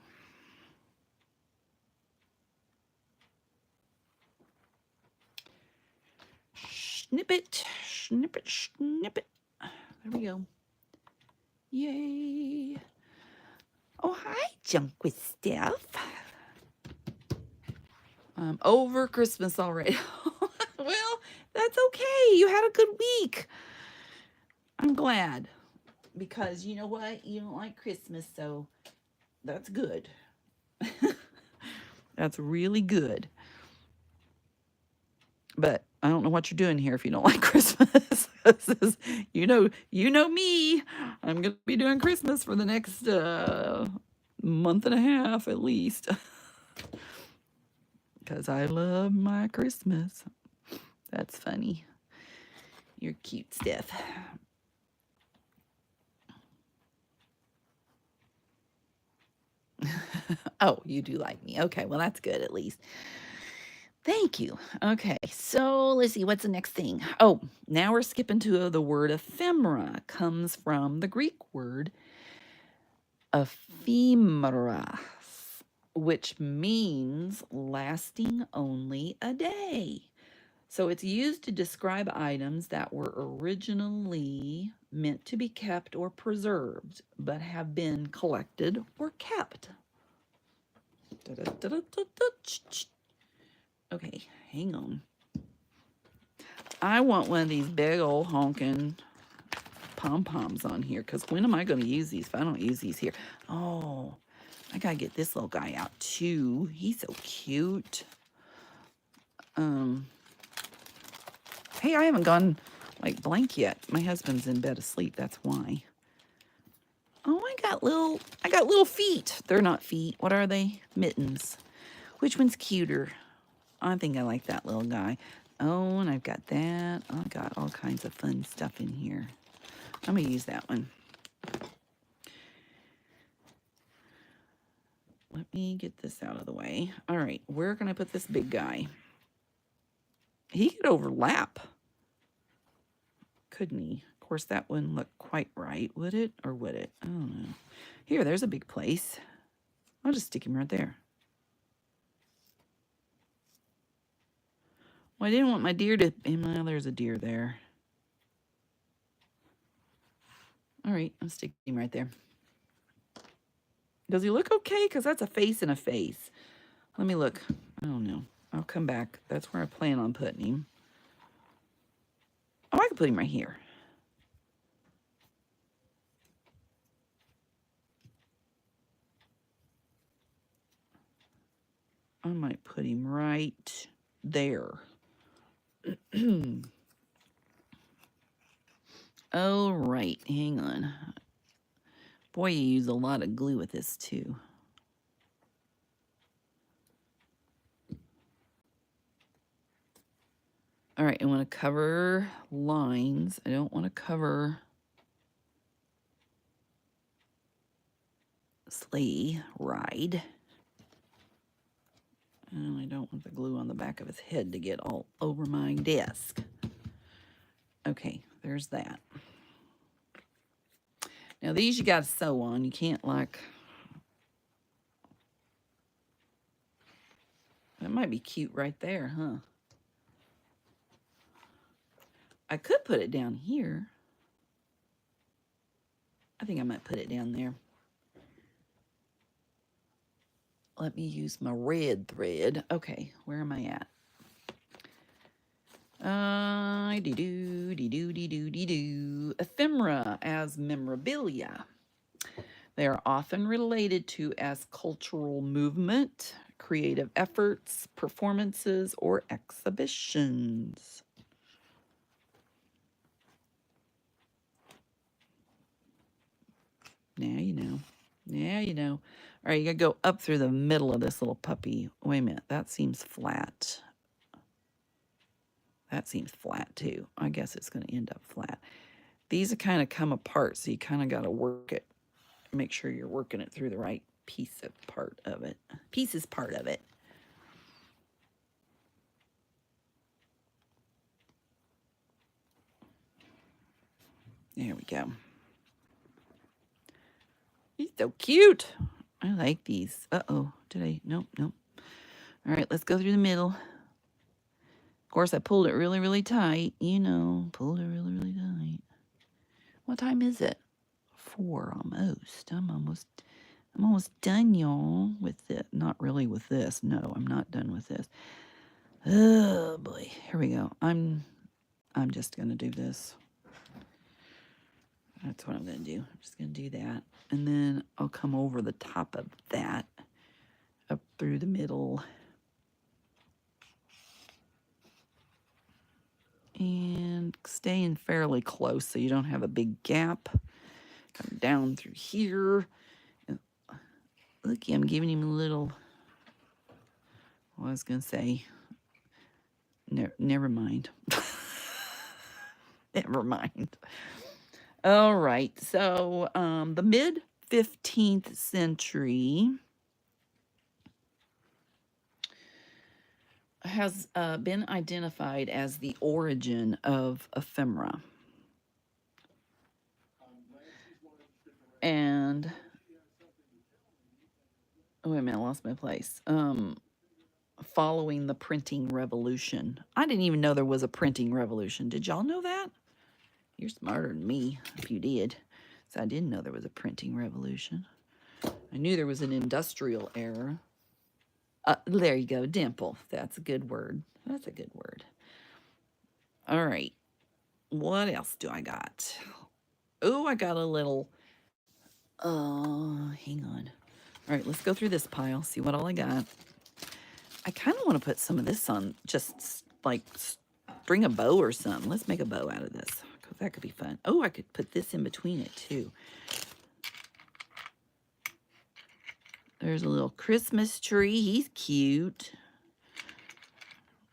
Snippet, snippet, snippet. There we go. Yay. Oh, hi, Junk with Steph. Over Christmas already. Well, that's okay. You had a good week. I'm glad. Because you know what? You don't like Christmas, so that's good. That's really good. But I don't know what you're doing here if you don't like Christmas. you know me. I'm gonna be doing Christmas for the next month and a half at least. Because I love my Christmas. That's funny. You're cute, Steph. Oh, you do like me. Okay, well, that's good at least. Thank you. Okay, so let's see, what's the next thing? Oh, now we're skipping to the word ephemera. Comes from the Greek word ephemera, which means lasting only a day. So it's used to describe items that were originally meant to be kept or preserved, but have been collected or kept. Okay, hang on. I want one of these big old honking pom-poms on here, because when am I going to use these if I don't use these here? Oh, I got to get this little guy out too. He's so cute. Hey, I haven't gone like blank yet. My husband's in bed asleep, that's why. Oh, I got little feet. They're not feet. What are they? Mittens. Which one's cuter? I think I like that little guy. Oh, and I've got that. I've got all kinds of fun stuff in here. I'm going to use that one. Let me get this out of the way. All right, where can I put this big guy? He could overlap, couldn't he? Of course, that wouldn't look quite right, would it? Or would it? I don't know. Here, there's a big place. I'll just stick him right there. Well, I didn't want my deer to... Well, there's a deer there. All right, I'm sticking him right there. Does he look okay? Because that's a face and a face. Let me look. I don't know. I'll come back. That's where I plan on putting him. Oh, I can put him right here. I might put him right there. All right, hang on. Boy, you use a lot of glue with this too. All right, I want to cover lines. I don't want to cover sleigh ride. And I don't want the glue on the back of his head to get all over my desk. Okay, there's that. Now these you got to sew on. You can't like... That might be cute right there, huh? I could put it down here. I think I might put it down there. Let me use my red thread. Okay, where am I at? Ephemera as memorabilia. They are often related to as cultural movement, creative efforts, performances, or exhibitions. Now you know. Now you know. All right, you gotta go up through the middle of this little puppy. Wait a minute, that seems flat. That seems flat too. I guess it's gonna end up flat. These kind of come apart, so you kind of gotta work it. Make sure you're working it through the right pieces part of it. There we go. He's so cute. I like these. Uh-oh. Did I? Nope, nope. All right, let's go through the middle. Of course, I pulled it really, really tight. You know, pulled it really, really tight. What time is it? 4 almost. I'm almost done, y'all, with it. Not really with this. No, I'm not done with this. Oh boy. Here we go. I'm just gonna do this. That's what I'm gonna do. I'm just gonna do that. And then I'll come over the top of that, up through the middle. And staying fairly close so you don't have a big gap. Come down through here. Looky, I'm giving him a little, well, I was gonna say, never mind. Never mind. All right, so the mid 15th century has been identified as the origin of ephemera. And, oh, wait a minute, I lost my place. Following the printing revolution. I didn't even know there was a printing revolution. Did y'all know that? You're smarter than me if you did. So I didn't know there was a printing revolution. I knew there was an industrial era. There you go, dimple. That's a good word. That's a good word. All right. What else do I got? Oh, I got a little. Hang on. All right, let's go through this pile, see what all I got. I kind of want to put some of this on, just like string a bow or something. Let's make a bow out of this, because that could be fun. Oh, I could put this in between it, too. There's a little Christmas tree. He's cute.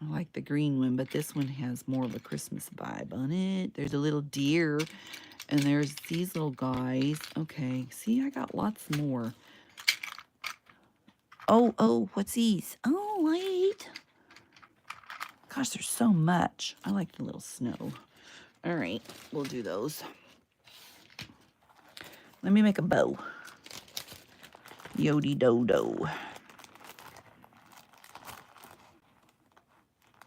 I like the green one, but this one has more of a Christmas vibe on it. There's a little deer, and there's these little guys. Okay, see, I got lots more. Oh, what's these? Oh, wait. Gosh, there's so much. I like the little snow. All right, we'll do those. Let me make a bow. Yodi dodo.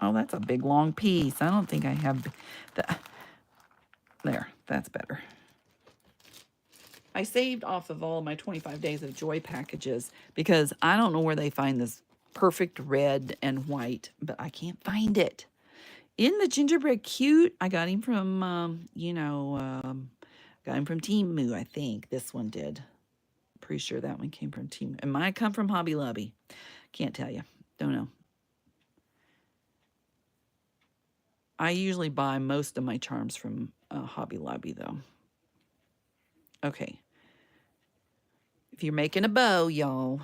Oh, that's a big long piece. I don't think I have the. There, that's better. I saved off of all my 25 Days of Joy packages because I don't know where they find this perfect red and white, but I can't find it. In the gingerbread cute, I got him from, got him from Temu, I think. This one did. Pretty sure that one came from Temu. It might come from Hobby Lobby. Can't tell you. Don't know. I usually buy most of my charms from Hobby Lobby, though. Okay. If you're making a bow, y'all,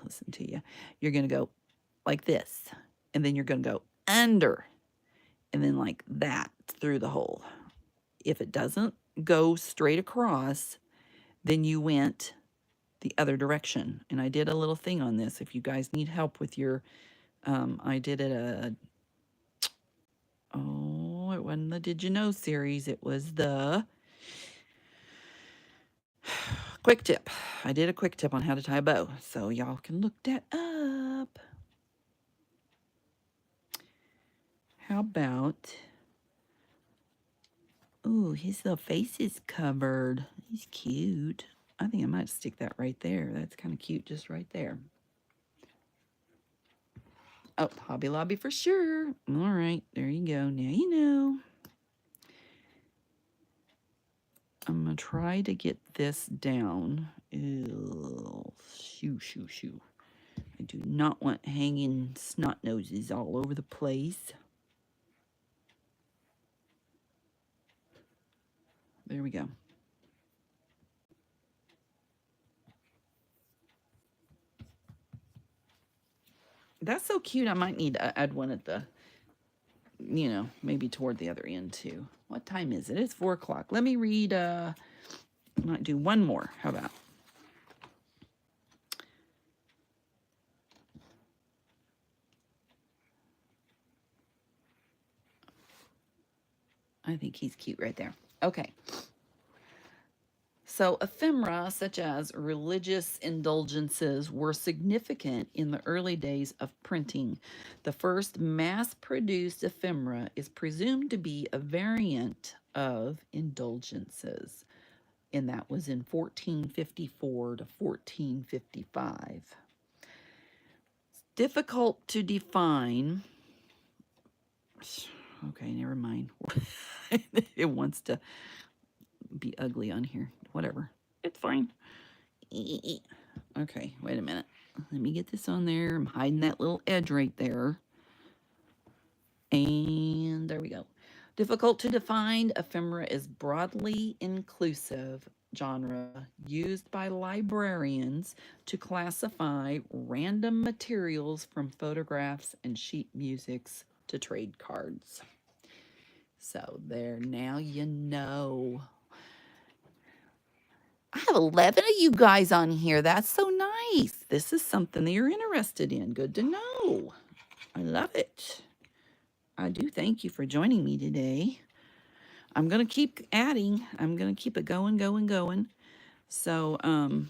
listen to you. You're going to go like this, and then you're going to go under, and then like that through the hole. If it doesn't go straight across, then you went the other direction. And I did a little thing on this. If you guys need help with your, I did it it wasn't the Did You Know series. It was the quick tip. I did a quick tip on how to tie a bow. So y'all can look that up. How about, ooh, his little face is covered. He's cute. I think I might stick that right there. That's kind of cute just right there. Oh, Hobby Lobby for sure. All right, there you go. Now you know. I'm going to try to get this down. Ew, shoo. I do not want hanging snot noses all over the place. There we go. That's so cute. I might need to add one at the, maybe toward the other end too. What time is it? It's 4 o'clock. Let me read, I might do one more. How about? I think he's cute right there. Okay. So, ephemera, such as religious indulgences, were significant in the early days of printing. The first mass produced ephemera is presumed to be a variant of indulgences, and that was in 1454 to 1455. It's difficult to define. Okay, never mind. It wants to be ugly on here. Whatever. It's fine. Okay, wait a minute. Let me get this on there. I'm hiding that little edge right there. And there we go. Difficult to define, ephemera is broadly inclusive genre used by librarians to classify random materials from photographs and sheet musics to trade cards. So there, now you know. I have 11 of you guys on here. That's so nice. This is something that you're interested in. Good to know. I love it. I do thank you for joining me today. I'm going to keep adding. I'm going to keep it going, going, going. So, I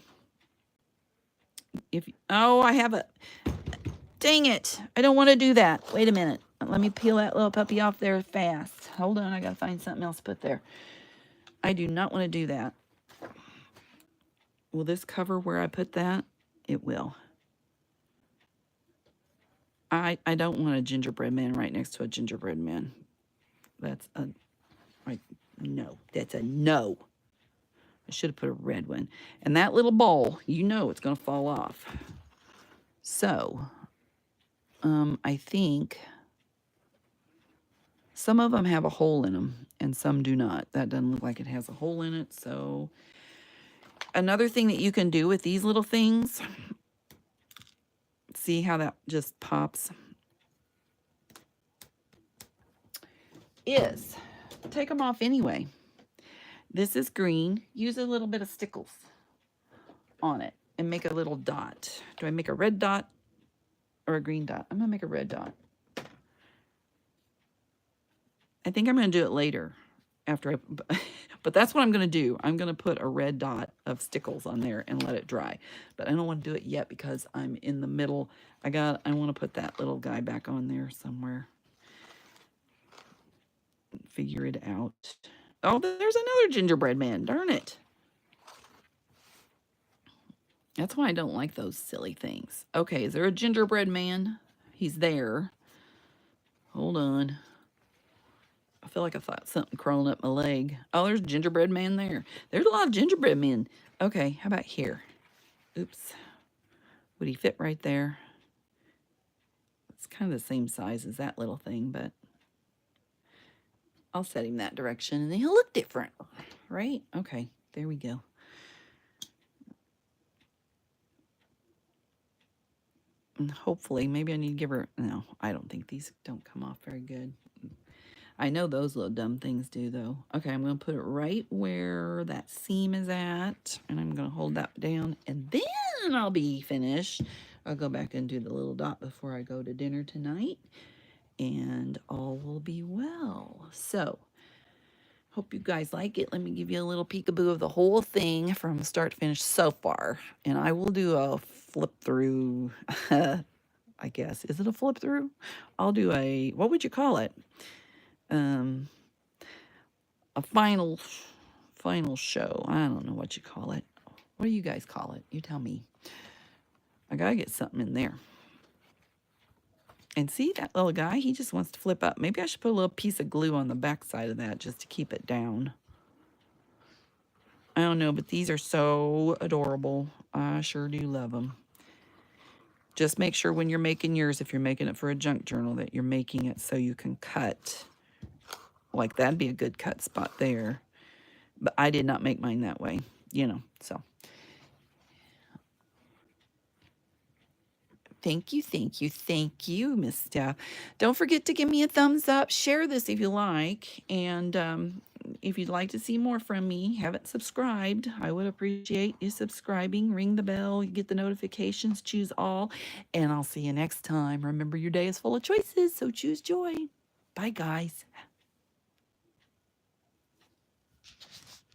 have a, dang it. I don't want to do that. Wait a minute. Let me peel that little puppy off there fast. Hold on. I got to find something else to put there. I do not want to do that. Will this cover where I put that? It will. I don't want a gingerbread man right next to a gingerbread man. That's a, no. That's a no. I should have put a red one. And that little ball, you know it's going to fall off. So, I think some of them have a hole in them and some do not. That doesn't look like it has a hole in it. So, another thing that you can do with these little things, see how that just pops, is take them off anyway. This is green. Use a little bit of stickles on it and make a little dot. Do I make a red dot or a green dot? I'm going to make a red dot. I think I'm going to do it later after but that's what I'm going to do. I'm going to put a red dot of stickles on there and let it dry. But I don't want to do it yet because I'm in the middle. I want to put that little guy back on there somewhere. Figure it out. Oh, there's another gingerbread man. Darn it. That's why I don't like those silly things. Okay, is there a gingerbread man? He's there. Hold on. I feel like I thought something crawling up my leg. Oh, there's a gingerbread man there. There's a lot of gingerbread men. Okay, how about here? Oops. Would he fit right there? It's kind of the same size as that little thing, but I'll set him that direction and then he'll look different, right? Okay, there we go. And hopefully, maybe I need to give her, no, I don't think these don't come off very good. I know those little dumb things do, though. Okay, I'm going to put it right where that seam is at, and I'm going to hold that down, and then I'll be finished. I'll go back and do the little dot before I go to dinner tonight, and all will be well. So, hope you guys like it. Let me give you a little peekaboo of the whole thing from start to finish so far, and I will do a flip through, I guess. Is it a flip through? I'll do a, what would you call it? A final show. I don't know what you call it. What do you guys call it? You tell me. I gotta get something in there. And see that little guy? He just wants to flip up. Maybe I should put a little piece of glue on the back side of that just to keep it down. I don't know, but these are so adorable. I sure do love them. Just make sure when you're making yours, if you're making it for a junk journal, that you're making it so you can cut. Like, that'd be a good cut spot there. But I did not make mine that way, so. Thank you, Miss Steph. Don't forget to give me a thumbs up. Share this if you like. And if you'd like to see more from me, haven't subscribed, I would appreciate you subscribing. Ring the bell, you get the notifications, choose all. And I'll see you next time. Remember, your day is full of choices, so choose joy. Bye, guys.